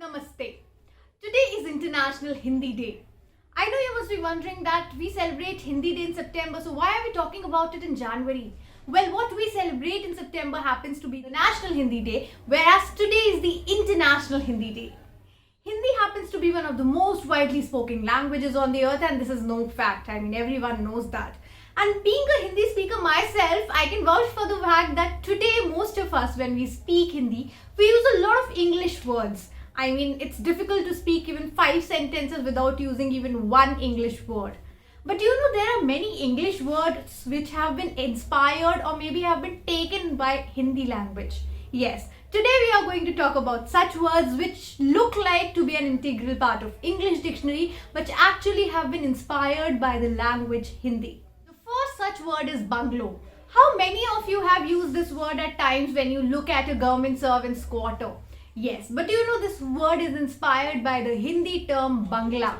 Namaste. Today is International Hindi Day. I know you must be wondering that we celebrate Hindi Day in September, so why are we talking about it in January? Well, what we celebrate in September happens to be the National Hindi Day, whereas today is the International Hindi Day. Hindi happens to be one of the most widely spoken languages on the earth, and this is no fact. I mean, everyone knows that. And being a Hindi speaker myself, I can vouch for the fact that today most of us, when we speak Hindi, we use a lot of English words. I mean, it's difficult to speak even 5 sentences without using even one English word. But there are many English words which have been inspired or maybe have been taken by Hindi language. Yes, today we are going to talk about such words which look like to be an integral part of English dictionary but actually have been inspired by the language Hindi. The first such word is bungalow. How many of you have used this word at times when you look at a government servant's quarter? Yes, but this word is inspired by the Hindi term Bangla.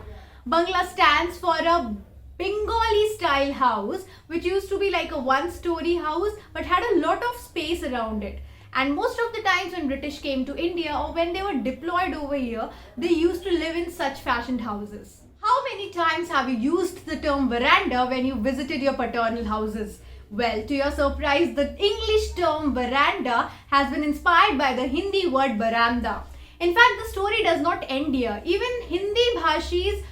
Bangla stands for a Bengali style house which used to be like a one-story house but had a lot of space around it. And most of the times when British came to India or when they were deployed over here, they used to live in such fashioned houses. How many times have you used the term veranda when you visited your paternal houses? Well, to your surprise, the English term veranda has been inspired by the Hindi word baranda. In fact, the story does not end here. Even Hindi bhashis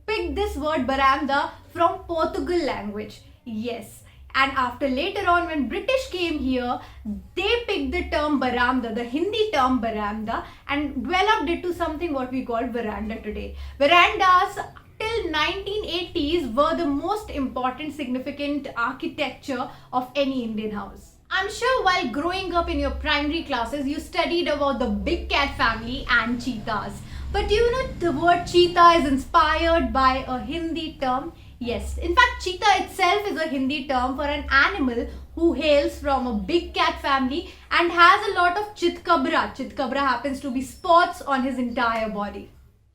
picked this word baranda from Portugal language. Yes. And after later on when British came here, they picked the term baranda, the Hindi term baranda, and developed it to something what we call veranda today. Verandas till 1980s were the most important significant architecture of any Indian house. I'm sure while growing up in your primary classes, you studied about the big cat family and cheetahs. But the word cheetah is inspired by a Hindi term? Yes, in fact, cheetah itself is a Hindi term for an animal who hails from a big cat family and has a lot of chitkabra. Chitkabra happens to be spots on his entire body.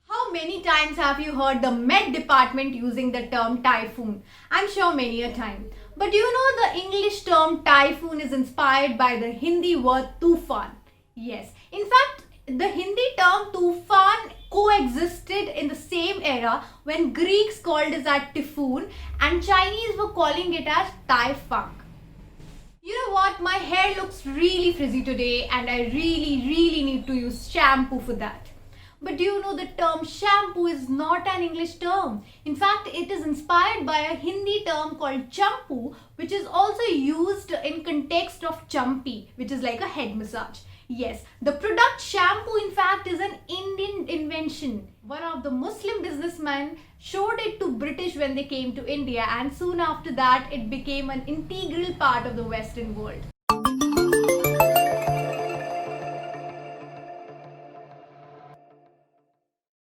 How many times have you heard the Met department using the term typhoon? I'm sure many a time. But the English term typhoon is inspired by the Hindi word tufan. Yes, in fact, the Hindi term tufan coexisted in the same era when Greeks called it as typhoon and Chinese were calling it as typhon. You know what? My hair looks really frizzy today and I really need to use shampoo for that. But the term shampoo is not an English term. In fact, it is inspired by a Hindi term called champu, which is also used in context of champi, which is like a head massage. Yes, the product shampoo in fact is an Indian invention. One of the Muslim businessmen showed it to British when they came to India, and soon after that it became an integral part of the Western world.